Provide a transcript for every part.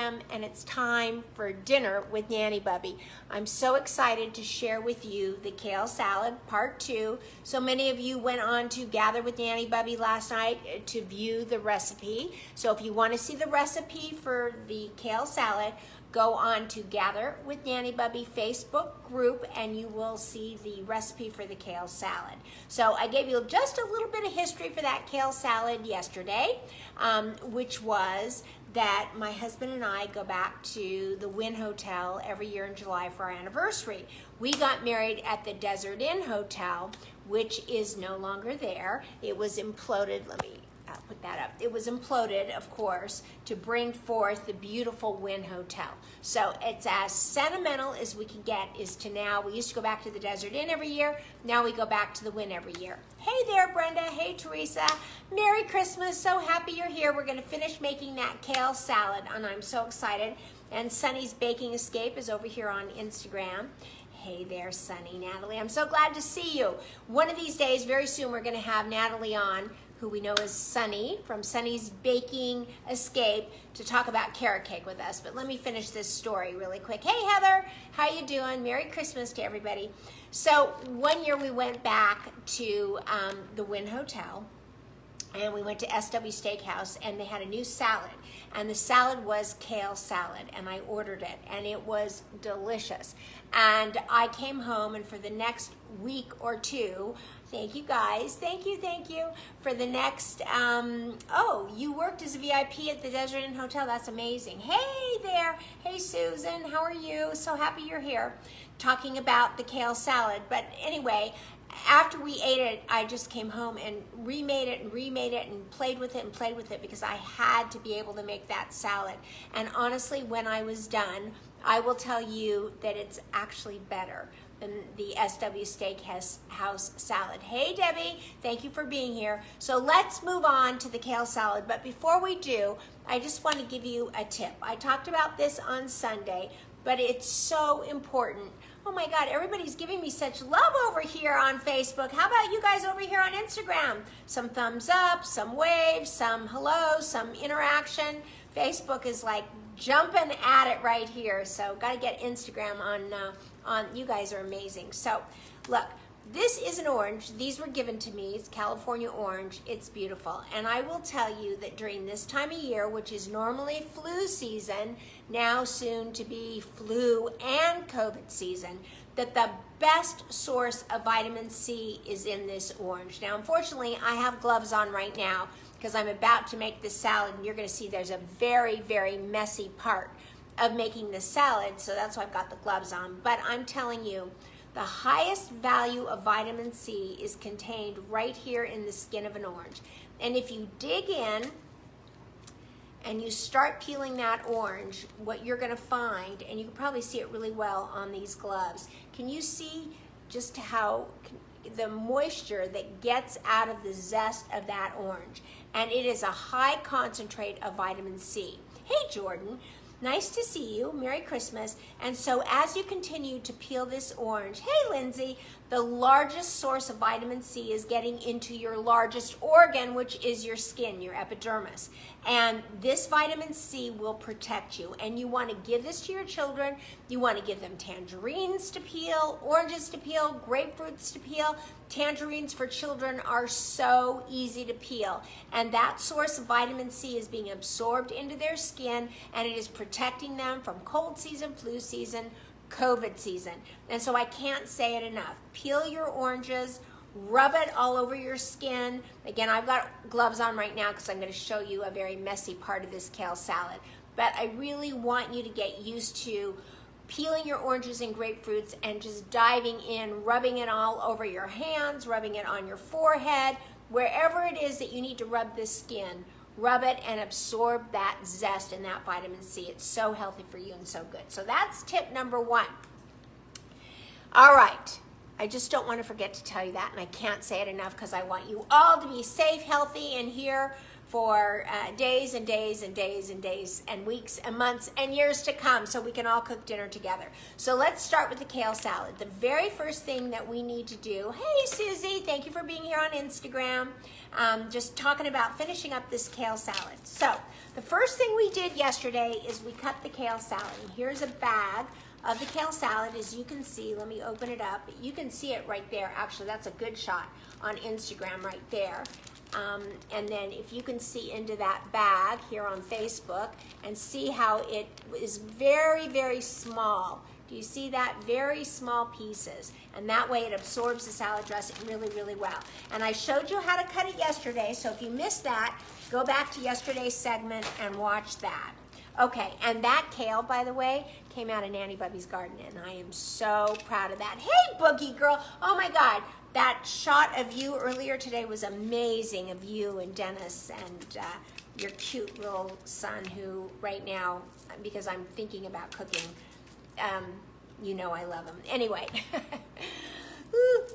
p.m. and it's time for dinner with Nanny Bubby. I'm so excited to share with you the kale salad part 2. So many of you went on to Gather with Nanny Bubby last night to view the recipe. So if you want to see the recipe for the kale salad, go on to Gather with Nanny Bubby Facebook group and you will see the recipe for the kale salad. So I gave you just a little bit of history for that kale salad yesterday, which was that my husband and I go back to the Wynn Hotel every year in July for our anniversary. We got married at the Desert Inn Hotel, which is no longer there. It was imploded. Let me put that up. It was imploded, of course, to bring forth the beautiful Wynn Hotel. So it's as sentimental as we can get is to now. We used to go back to the Desert Inn every year. Now we go back to the Wynn every year. Hey there, Brenda. Hey, Teresa. Merry Christmas. So happy you're here. We're going to finish making that kale salad, and I'm so excited. And Sunny's Baking Escape is over here on Instagram. Hey there, Sunny, Natalie. I'm so glad to see you. One of these days, very soon, we're going to have Natalie on, who we know is Sunny from Sunny's Baking Escape, to talk about carrot cake with us. But let me finish this story really quick. Hey, Heather, how you doing? Merry Christmas to everybody. So one year we went back to the Wynn Hotel, and we went to SW Steakhouse, and they had a new salad, and the salad was kale salad, and I ordered it, and it was delicious. And I came home, and for the next week or two, thank you guys, thank you, for the next, oh, you worked as a VIP at the Desert Inn Hotel, that's amazing. Hey there, hey Susan, how are you? So happy you're here, talking about the kale salad. But anyway, after we ate it, I just came home and remade it and played with it because I had to be able to make that salad. And honestly, when I was done, I will tell you that it's actually better than the SW Steakhouse salad. Hey Debbie, thank you for being here. So let's move on to the kale salad. But before we do, I just want to give you a tip. I talked about this on Sunday, but it's so important. Oh my God, everybody's giving me such love over here on Facebook. How about you guys over here on Instagram? Some thumbs up, some waves, some hellos, some interaction. Facebook is like jumping at it right here. So got to get Instagram on. You guys are amazing. So look, this is an orange. These were given to me. It's California orange. It's beautiful. And I will tell you that during this time of year, which is normally flu season, now soon to be flu and COVID season, that the best source of vitamin C is in this orange. Now, unfortunately, I have gloves on right now because I'm about to make this salad, and you're going to see there's a very, very messy part of making this salad, so that's why I've got the gloves on. But I'm telling you, the highest value of vitamin C is contained right here in the skin of an orange. And if you dig in and you start peeling that orange, what you're going to find, and you can probably see it really well on these gloves, can you see just how the moisture that gets out of the zest of that orange? And it is a high concentrate of vitamin C. Hey Jordan, nice to see you. Merry Christmas. And so as you continue to peel this orange, hey Lindsay, the largest source of vitamin C is getting into your largest organ, which is your skin, your epidermis. And this vitamin C will protect you. And you want to give this to your children. You want to give them tangerines to peel, oranges to peel, grapefruits to peel. Tangerines for children are so easy to peel. And that source of vitamin C is being absorbed into their skin, and it is protecting them from cold season, flu season, COVID season. And so I can't say it enough. Peel your oranges, rub it all over your skin. Again, I've got gloves on right now because I'm going to show you a very messy part of this kale salad. But I really want you to get used to peeling your oranges and grapefruits and just diving in, rubbing it all over your hands, rubbing it on your forehead, wherever it is that you need to rub this skin. Rub it and absorb that zest and that vitamin C. It's so healthy for you and so good. So that's tip number 1. All right. I just don't want to forget to tell you that, and I can't say it enough because I want you all to be safe, healthy, and here for days and days and days and days and weeks and months and years to come, so we can all cook dinner together. So let's start with the kale salad. The very first thing that we need to do, hey Susie, thank you for being here on Instagram. Just talking about finishing up this kale salad. So the first thing we did yesterday is we cut the kale salad. And here's a bag of the kale salad. As you can see, let me open it up. You can see it right there. Actually, that's a good shot on Instagram right there. And then if you can see into that bag here on Facebook and see how it is very, very small. Do you see that? Very small pieces. And that way it absorbs the salad dressing really, really well. And I showed you how to cut it yesterday, so if you missed that, go back to yesterday's segment and watch that. Okay, and that kale, by the way, came out of Nanny Bubby's garden, and I am so proud of that. Hey, Boogie Girl. Oh my God, that shot of you earlier today was amazing, of you and Dennis and your cute little son, who right now, because I'm thinking about cooking, you know I love him. Anyway,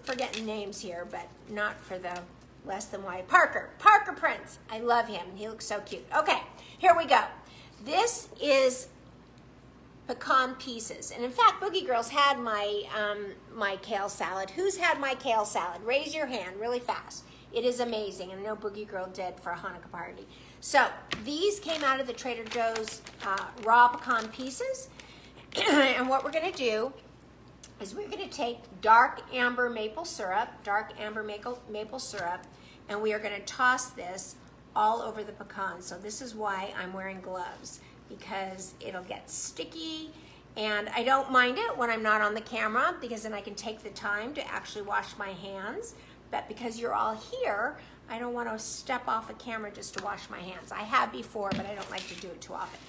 forgetting names here, but not for the less than wise. Parker Prince. I love him. He looks so cute. Okay, here we go. This is pecan pieces. And in fact, Boogie Girls had my, my kale salad. Who's had my kale salad? Raise your hand really fast. It is amazing. And I know Boogie Girl did for a Hanukkah party. So these came out of the Trader Joe's raw pecan pieces. And what we're going to do is we're going to take dark amber maple syrup, and we are going to toss this all over the pecans. So this is why I'm wearing gloves, because it'll get sticky, and I don't mind it when I'm not on the camera, because then I can take the time to actually wash my hands. But because you're all here, I don't want to step off a camera just to wash my hands. I have before, but I don't like to do it too often.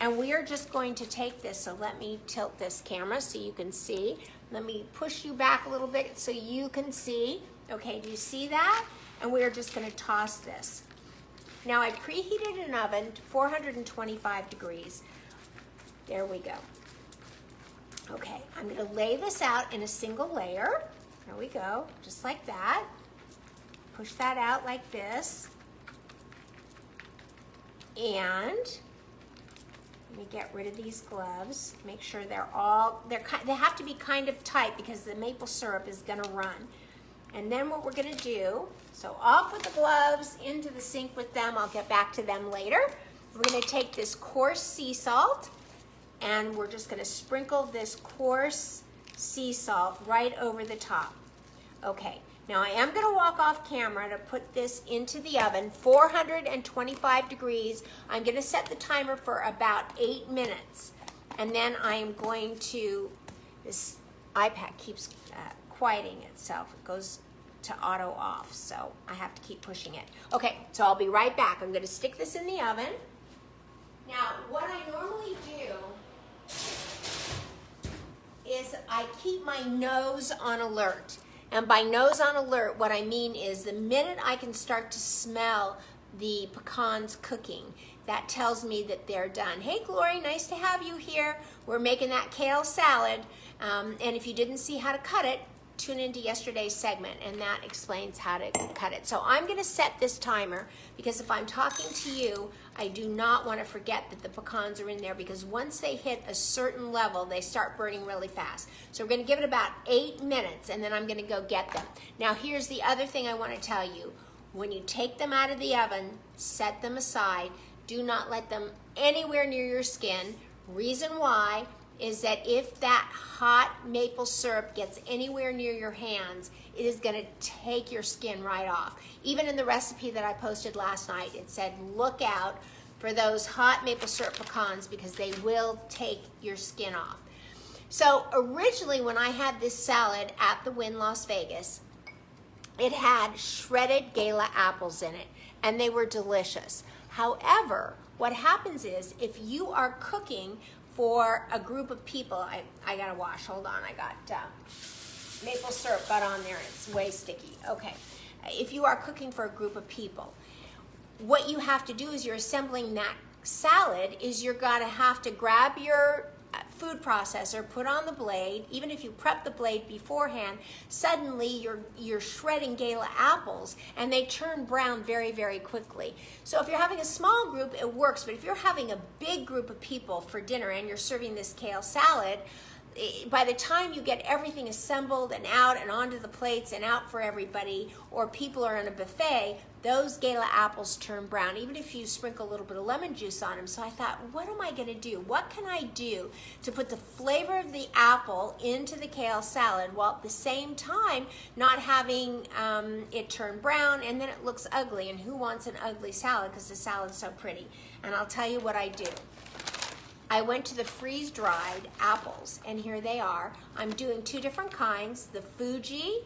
And we are just going to take this, so let me tilt this camera so you can see. Let me push you back a little bit so you can see. Okay, do you see that? And we are just going to toss this. Now I preheated an oven to 425 degrees. There we go. Okay, I'm going to lay this out in a single layer. There we go, just like that. Push that out like this. And let me get rid of these gloves. Make sure they have to be kind of tight, because the maple syrup is going to run. And then what we're going to do, so off with the gloves, into the sink with them. I'll get back to them later. We're going to take this coarse sea salt, and we're just going to sprinkle this coarse sea salt right over the top. Okay, now I am going to walk off camera to put this into the oven, 425 degrees. I'm going to set the timer for about 8 minutes. And then I am going to, this iPad keeps quieting itself. It goes to auto off, so I have to keep pushing it. Okay, so I'll be right back. I'm going to stick this in the oven. Now, what I normally do is I keep my nose on alert. And by nose on alert, what I mean is the minute I can start to smell the pecans cooking, that tells me that they're done. Hey, Glory, nice to have you here. We're making that kale salad. And if you didn't see how to cut it, tune into yesterday's segment, and that explains how to cut it. So I'm going to set this timer, because if I'm talking to you, I do not want to forget that the pecans are in there, because once they hit a certain level, they start burning really fast. So we're going to give it about 8 minutes, and then I'm going to go get them. Now here's the other thing I want to tell you. When you take them out of the oven, set them aside. Do not let them anywhere near your skin. Reason why is that if that hot maple syrup gets anywhere near your hands, it is going to take your skin right off. Even in the recipe that I posted last night, it said look out for those hot maple syrup pecans, because they will take your skin off. So originally, when I had this salad at the Wynn Las Vegas, it had shredded gala apples in it, and they were delicious. However, what happens is, if you are cooking for a group of people, I gotta wash, hold on, I got maple syrup got on there, it's way sticky. Okay, if you are cooking for a group of people, what you have to do is, you're assembling that salad, is you're gonna have to grab your food processor, put on the blade, even if you prep the blade beforehand, suddenly you're shredding Gala apples and they turn brown very, very quickly. So if you're having a small group, it works, but if you're having a big group of people for dinner and you're serving this kale salad, by the time you get everything assembled and out and onto the plates and out for everybody, or people are in a buffet, those Gala apples turn brown, even if you sprinkle a little bit of lemon juice on them. So I thought, what am I going to do? What can I do to put the flavor of the apple into the kale salad while at the same time not having it turn brown and then it looks ugly? And who wants an ugly salad because the salad's so pretty? And I'll tell you what I do. I went to the freeze-dried apples, and here they are. I'm doing two different kinds, the Fuji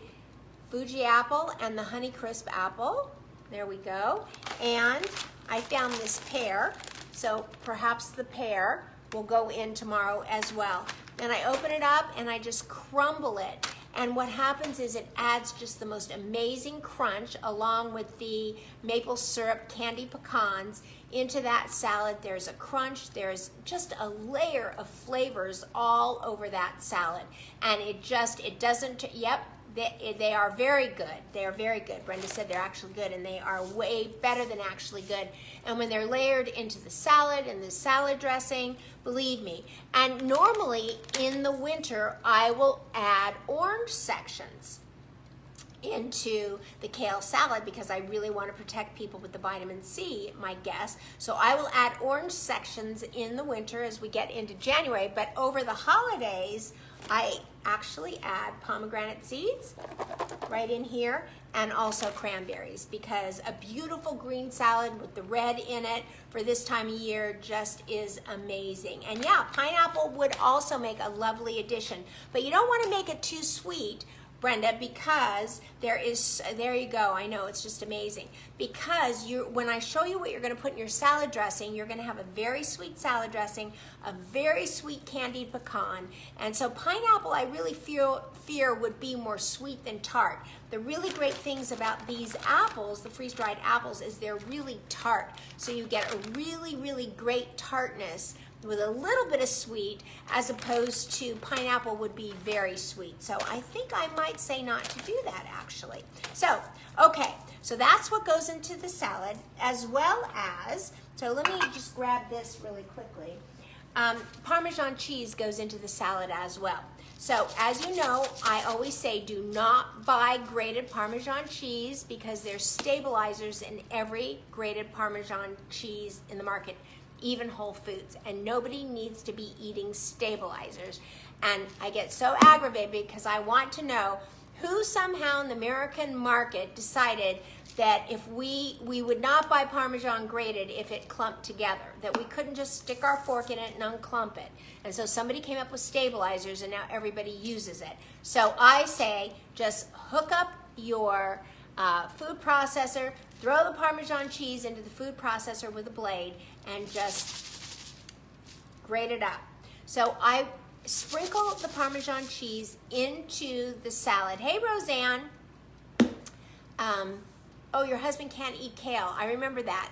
apple and the Honeycrisp apple. There we go. And I found this pear, so perhaps the pear will go in tomorrow as well. And I open it up and I just crumble it. And what happens is it adds just the most amazing crunch along with the maple syrup candied pecans into that salad. There's a crunch, there's just a layer of flavors all over that salad. And it doesn't, yep, they are very good. They are very good. Brenda said they're actually good, and they are way better than actually good. And when they're layered into the salad and the salad dressing, believe me. And normally in the winter, I will add orange sections into the kale salad because I really want to protect people with the vitamin C, my guess. So I will add orange sections in the winter as we get into January, but over the holidays, I actually add pomegranate seeds right in here and also cranberries because a beautiful green salad with the red in it for this time of year just is amazing. And yeah, pineapple would also make a lovely addition, but you don't want to make it too sweet, Brenda, because there you go, I know, it's just amazing. Because when I show you what you're gonna put in your salad dressing, you're gonna have a very sweet salad dressing, a very sweet candied pecan, and so pineapple I really fear would be more sweet than tart. The really great things about these apples, the freeze-dried apples, is they're really tart. So you get a really, really great tartness with a little bit of sweet, as opposed to pineapple would be very sweet. So I think I might say not to do that actually. So, okay, so that's what goes into the salad, as well as, so let me just grab this really quickly. Parmesan cheese goes into the salad as well. So as you know, I always say do not buy grated Parmesan cheese because there's stabilizers in every grated Parmesan cheese in the market, even Whole Foods, and nobody needs to be eating stabilizers. And I get so aggravated because I want to know who somehow in the American market decided that if we would not buy Parmesan grated if it clumped together, that we couldn't just stick our fork in it and unclump it. And so somebody came up with stabilizers and now everybody uses it. So I say just hook up your food processor, throw the Parmesan cheese into the food processor with a blade and just grate it up. So I sprinkle the Parmesan cheese into the salad. Hey, Roseanne. Oh, your husband can't eat kale. I remember that.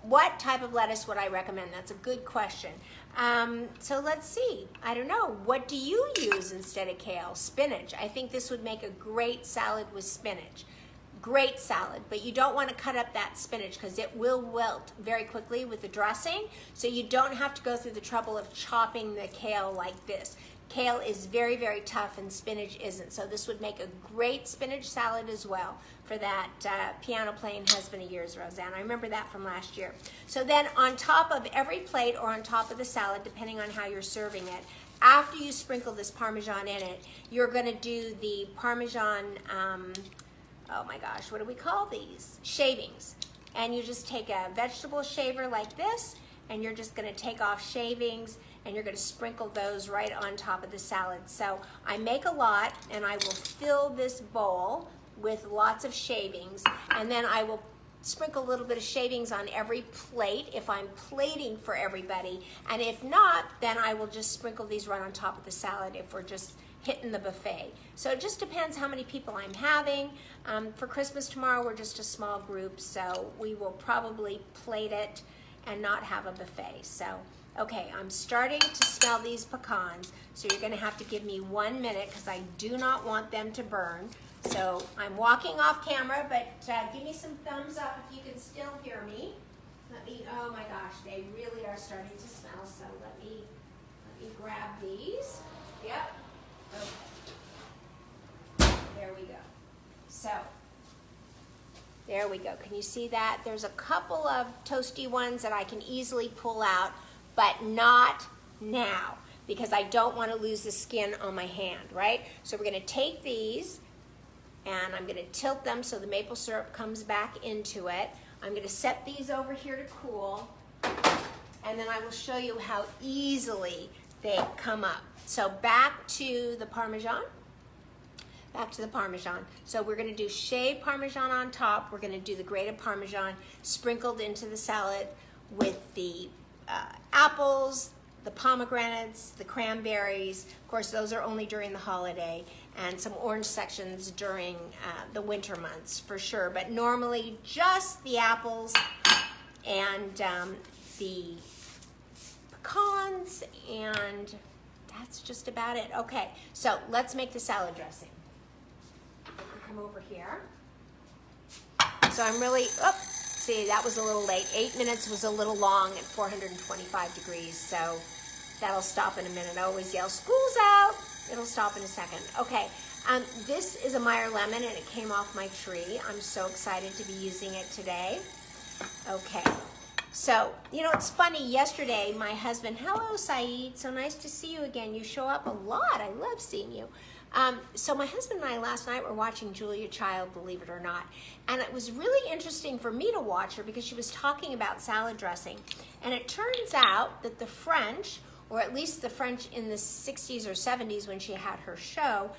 What type of lettuce would I recommend? That's a good question. So let's see. I don't know. What do you use instead of kale? Spinach. I think this would make a great salad with spinach. Great salad, but you don't want to cut up that spinach because it will wilt very quickly with the dressing, so you don't have to go through the trouble of chopping the kale like this. Kale is very, very tough and spinach isn't, so this would make a great spinach salad as well for that piano playing husband of yours, Roseanne. I remember that from last year. So then on top of every plate or on top of the salad, depending on how you're serving it, after you sprinkle this Parmesan in it, you're going to do the Parmesan oh my gosh, what do we call these? Shavings. And you just take a vegetable shaver like this, and you're just gonna take off shavings, and you're gonna sprinkle those right on top of the salad. So I make a lot, and I will fill this bowl with lots of shavings, and then I will sprinkle a little bit of shavings on every plate if I'm plating for everybody, and if not, then I will just sprinkle these right on top of the salad if we're just hitting the buffet. So it just depends how many people I'm having. For Christmas tomorrow, we're just a small group, so we will probably plate it and not have a buffet. So Okay, I'm starting to smell these pecans, so you're gonna have to give me 1 minute because I do not want them to burn. So I'm walking off camera, but give me some thumbs up if you can still hear me. Oh my gosh, they really are starting to smell, so let me grab these. Yep, okay. There we go. So, there we go. Can you see that? There's a couple of toasty ones that I can easily pull out, but not now, because I don't want to lose the skin on my hand, right? So we're going to take these, and I'm going to tilt them so the maple syrup comes back into it. I'm going to set these over here to cool, and then I will show you how easily they come up. So back to the Parmesan. Back to the Parmesan. So we're going to do shaved Parmesan on top. We're going to do the grated Parmesan sprinkled into the salad with the apples, the pomegranates, the cranberries. Of course, those are only during the holiday, and some orange sections during the winter months for sure. But normally just the apples and the pecans, and that's just about it. Okay, so let's make the salad dressing. Come over here. So I'm really, see, that was a little late. 8 minutes was a little long at 425 degrees, so that'll stop in a minute. I always yell, school's out. It'll stop in a second. Okay, this is a Meyer Lemon, and it came off my tree. I'm so excited to be using it today. Okay, so, you know, it's funny. Yesterday, my husband, hello, Saeed. So nice to see you again. You show up a lot. I love seeing you. So my husband and I last night were watching Julia Child, believe it or not. And it was really interesting for me to watch her because she was talking about salad dressing. And it turns out that the French, or at least the French in the 60s or 70s when she had her show,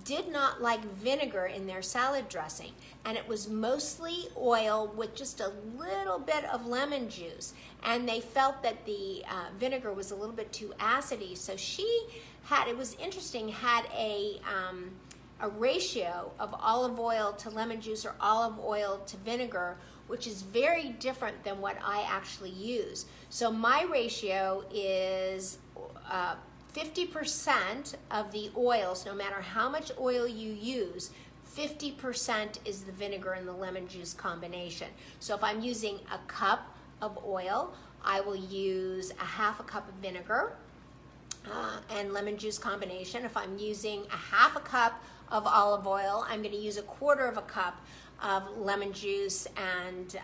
did not like vinegar in their salad dressing. And it was mostly oil with just a little bit of lemon juice. And they felt that the vinegar was a little bit too acidy. So she had, it was interesting, had a ratio of olive oil to lemon juice or olive oil to vinegar, which is very different than what I actually use. So my ratio is 50% of the oils, no matter how much oil you use, 50% is the vinegar and the lemon juice combination. So if I'm using a cup of oil, I will use a half a cup of vinegar and lemon juice combination. If I'm using a half a cup of olive oil, I'm going to use a quarter of a cup of lemon juice and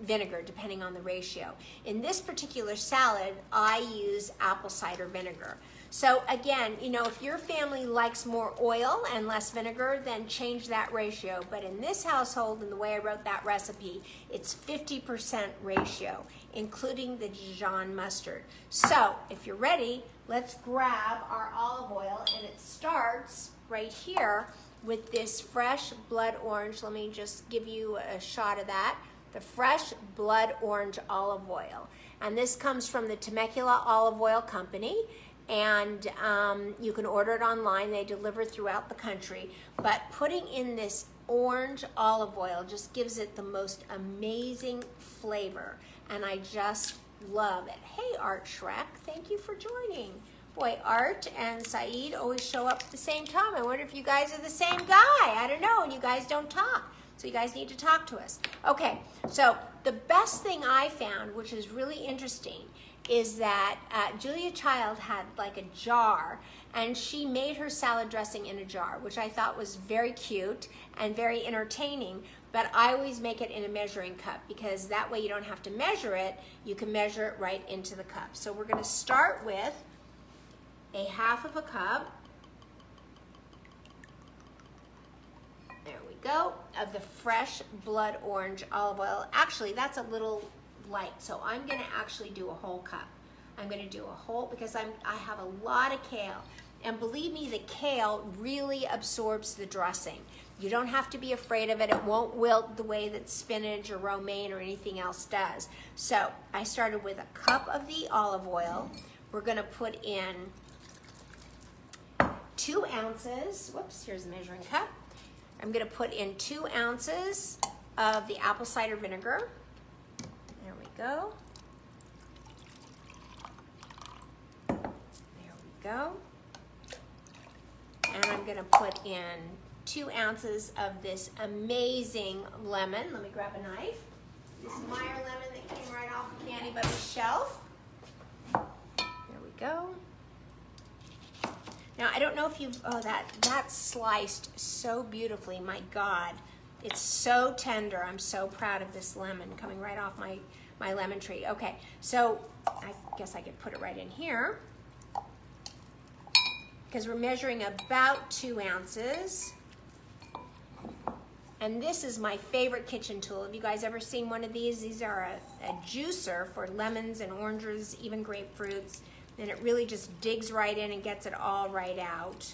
vinegar, depending on the ratio. In this particular salad, I use apple cider vinegar. So again, you know, if your family likes more oil and less vinegar, then change that ratio. But in this household, in the way I wrote that recipe, it's 50% ratio, including the Dijon mustard. So if you're ready, let's grab our olive oil, and it starts right here with this fresh blood orange. Let me just give you a shot of that. The fresh blood orange olive oil. And this comes from the Temecula Olive Oil Company. And you can order it online. They deliver throughout the country. But putting in this orange olive oil just gives it the most amazing flavor. And I just love it. Hey, Art Shrek, thank you for joining. Boy, Art and Saeed always show up at the same time. I wonder if you guys are the same guy. I don't know, and you guys don't talk. So you guys need to talk to us. Okay, so the best thing I found, which is really interesting, is that Julia Child had like a jar, and she made her salad dressing in a jar, which I thought was very cute and very entertaining. But I always make it in a measuring cup, because that way you don't have to measure it. You can measure it right into the cup. So we're going to start with a half of a cup, there we go, of the fresh blood orange olive oil. Actually, that's a little light, so I'm going to actually do a whole cup. I'm going to do a whole, because I have a lot of kale. And believe me, the kale really absorbs the dressing. You don't have to be afraid of it. It won't wilt the way that spinach or romaine or anything else does. So I started with a cup of the olive oil. We're going to put in 2 ounces. Whoops, here's the measuring cup. I'm going to put in 2 ounces of the apple cider vinegar. There we go. go. And I'm gonna put in 2 ounces of this amazing lemon. Let me grab a knife. This Meyer Lemon that came right off of Nanny Bubby's shelf. There we go. Now, I don't know if you've, oh, that's sliced so beautifully. My God, it's so tender. I'm so proud of this lemon coming right off my lemon tree. Okay, so I guess I could put it right in here because we're measuring about 2 ounces. And this is my favorite kitchen tool. Have you guys ever seen one of these? These are a juicer for lemons and oranges, even grapefruits. And it really just digs right in and gets it all right out.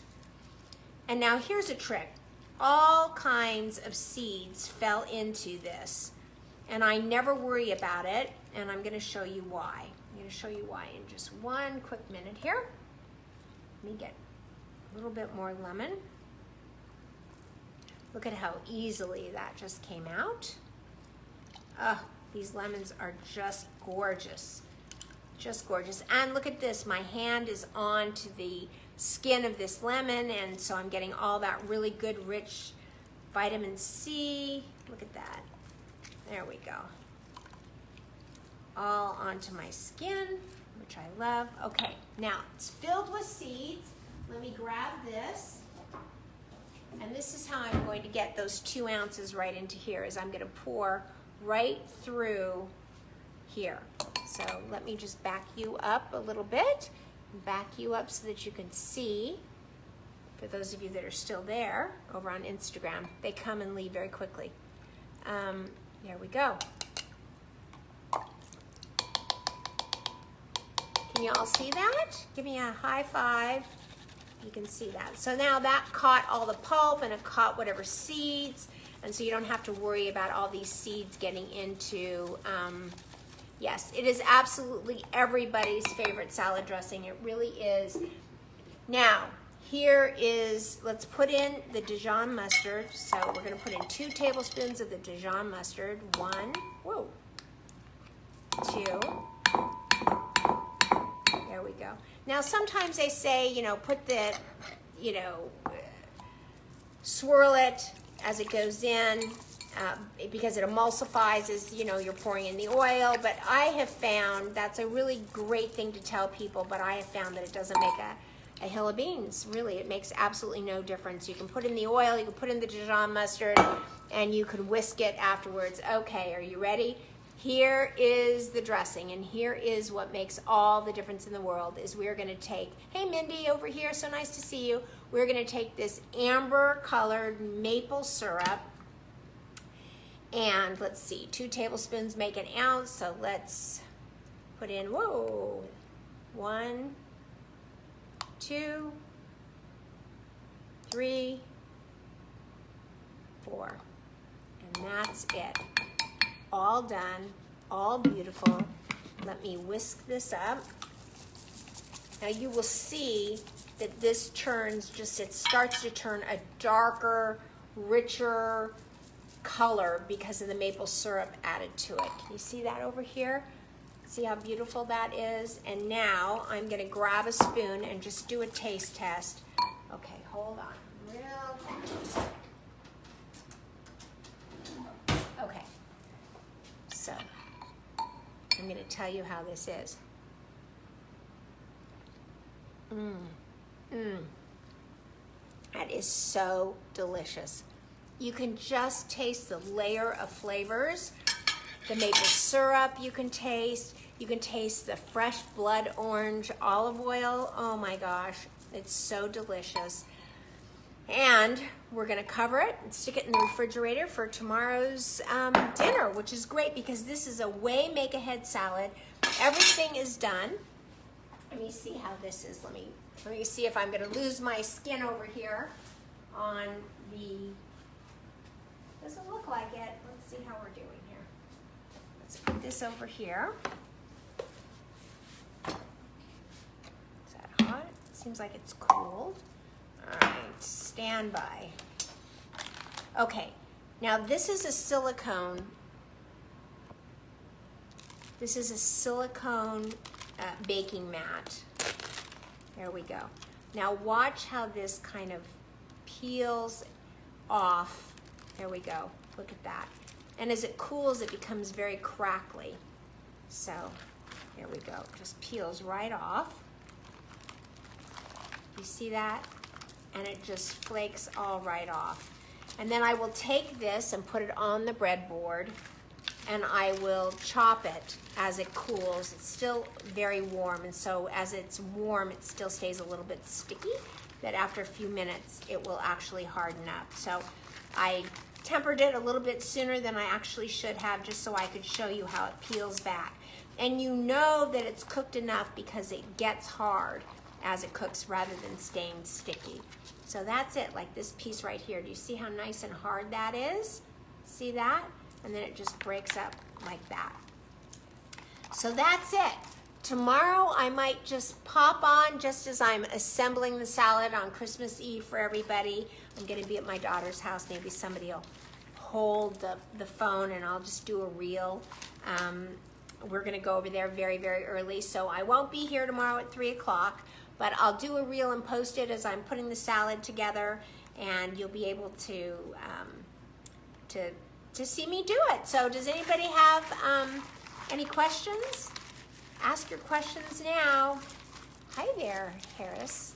And now here's a trick. All kinds of seeds fell into this. And I never worry about it. And I'm gonna show you why. I'm gonna show you why in just one quick minute here. Let me get a little bit more lemon. Look at how easily that just came out. Oh, these lemons are just gorgeous. Just gorgeous. And look at this, my hand is on to the skin of this lemon, and so I'm getting all that really good, rich vitamin C. Look at that. There we go. All onto my skin, which I love. Okay, now it's filled with seeds. Let me grab this. And this is how I'm going to get those 2 ounces right into here, is I'm gonna pour right through here. So let me just back you up a little bit, back you up so that you can see. For those of you that are still there over on Instagram, they come and leave very quickly. There we go. Can you all see that? Give me a high five. You can see that. So now that caught all the pulp and it caught whatever seeds, and so you don't have to worry about all these seeds getting into, yes, it is absolutely everybody's favorite salad dressing. It really is. Now, here is, let's put in the Dijon mustard. So we're gonna put in 2 tablespoons of the Dijon mustard. 1, whoa, 2. There we go. Now, sometimes they say, you know, put the, you know, swirl it as it goes in because it emulsifies as, you know, you're pouring in the oil. But I have found that's a really great thing to tell people, but I have found that it doesn't make a hill of beans. Really, it makes absolutely no difference. You can put in the oil, you can put in the Dijon mustard, and you can whisk it afterwards. Okay, are you ready? Here is the dressing, and here is what makes all the difference in the world, is we're gonna take, hey Mindy over here, so nice to see you. We're gonna take this amber colored maple syrup, and let's see, 2 tablespoons make an ounce, so let's put in, whoa, 1, 2, 3, 4, and that's it. All done, all beautiful. Let me whisk this up. Now you will see that this turns just, it starts to turn a darker, richer color because of the maple syrup added to it. Can you see that over here? See how beautiful that is? And now I'm gonna grab a spoon and just do a taste test. Okay, hold on, real fast. Okay. So, I'm going to tell you how this is. That is so delicious. You can just taste the layer of flavors. The maple syrup you can taste. You can taste the fresh blood orange olive oil. Oh my gosh, it's so delicious. And we're gonna cover it and stick it in the refrigerator for tomorrow's dinner, which is great because this is a way make ahead salad. Everything is done. Let me see how this is. Let me see if I'm gonna lose my skin over here on the, doesn't look like it. Let's see how we're doing here. Let's put this over here. Is that hot? Seems like it's cooled. All right, stand by. Okay, now this is a silicone. This is a silicone baking mat. There we go. Now watch how this kind of peels off. There we go. Look at that. And as it cools, it becomes very crackly. So there we go. Just peels right off. You see that? And it just flakes all right off. And then I will take this and put it on the breadboard, and I will chop it as it cools. It's still very warm, and so as it's warm, it still stays a little bit sticky, that after a few minutes, it will actually harden up. So I tempered it a little bit sooner than I actually should have, just so I could show you how it peels back. And you know that it's cooked enough because it gets hard as it cooks rather than staying sticky. So that's it, like this piece right here. Do you see how nice and hard that is? See that? And then it just breaks up like that. So that's it. Tomorrow I might just pop on just as I'm assembling the salad on Christmas Eve for everybody. I'm gonna be at my daughter's house. Maybe somebody will hold the phone and I'll just do a reel. We're gonna go over there very, very early. So I won't be here tomorrow at 3 o'clock, but I'll do a reel and post it as I'm putting the salad together, and you'll be able to see me do it. So does anybody have any questions? Ask your questions now. Hi there, Harris.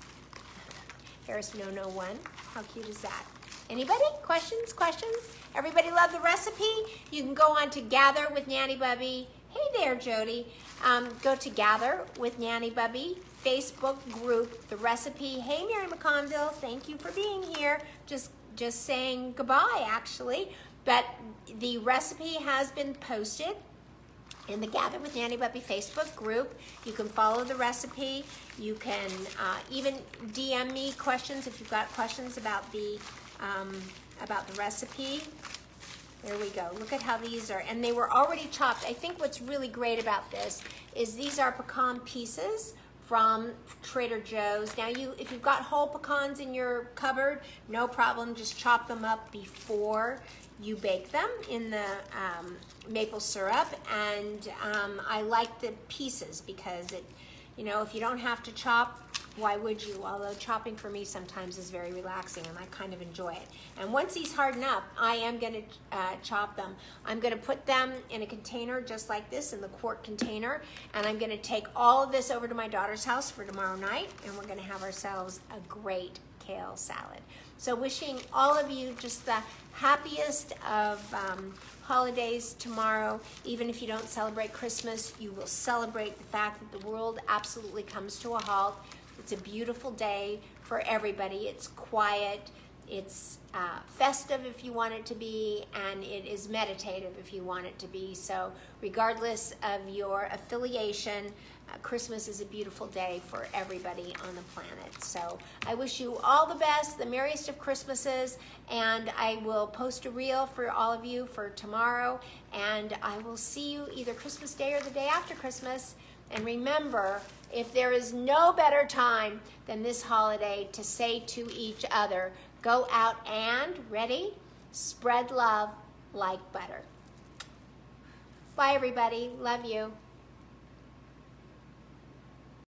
Harris no 1. How cute is that? Anybody? Questions? Questions? Everybody love the recipe? You can go on to Gather with Nanny Bubby. Hey there, Jody. Go to Gather with Nanny Bubby Facebook group, the recipe. Hey, Mary McConville, thank you for being here. Just saying goodbye, actually. But the recipe has been posted in the Gather with Nanny Bubby Facebook group. You can follow the recipe. You can even DM me questions if you've got questions about the recipe. There we go. Look at how these are, and they were already chopped. I think what's really great about this is these are pecan pieces from Trader Joe's. Now, if you've got whole pecans in your cupboard, no problem. Just chop them up before you bake them in the maple syrup. And I like the pieces because if you don't have to chop, why would you? Although chopping for me sometimes is very relaxing and I kind of enjoy it. And once these harden up, I am going to chop them. I'm going to put them in a container just like this, in the quart container, and I'm going to take all of this over to my daughter's house for tomorrow night, and we're going to have ourselves a great kale salad. So wishing all of you just the happiest of holidays tomorrow. Even if you don't celebrate Christmas, you will celebrate the fact that the world absolutely comes to a halt. It's a beautiful day for everybody. It's quiet, it's festive if you want it to be, and it is meditative if you want it to be. So regardless of your affiliation, Christmas is a beautiful day for everybody on the planet. So I wish you all the best, the merriest of Christmases, and I will post a reel for all of you for tomorrow, and I will see you either Christmas Day or the day after Christmas. And remember, if there is no better time than this holiday to say to each other, go out and, ready, spread love like butter. Bye, everybody. Love you.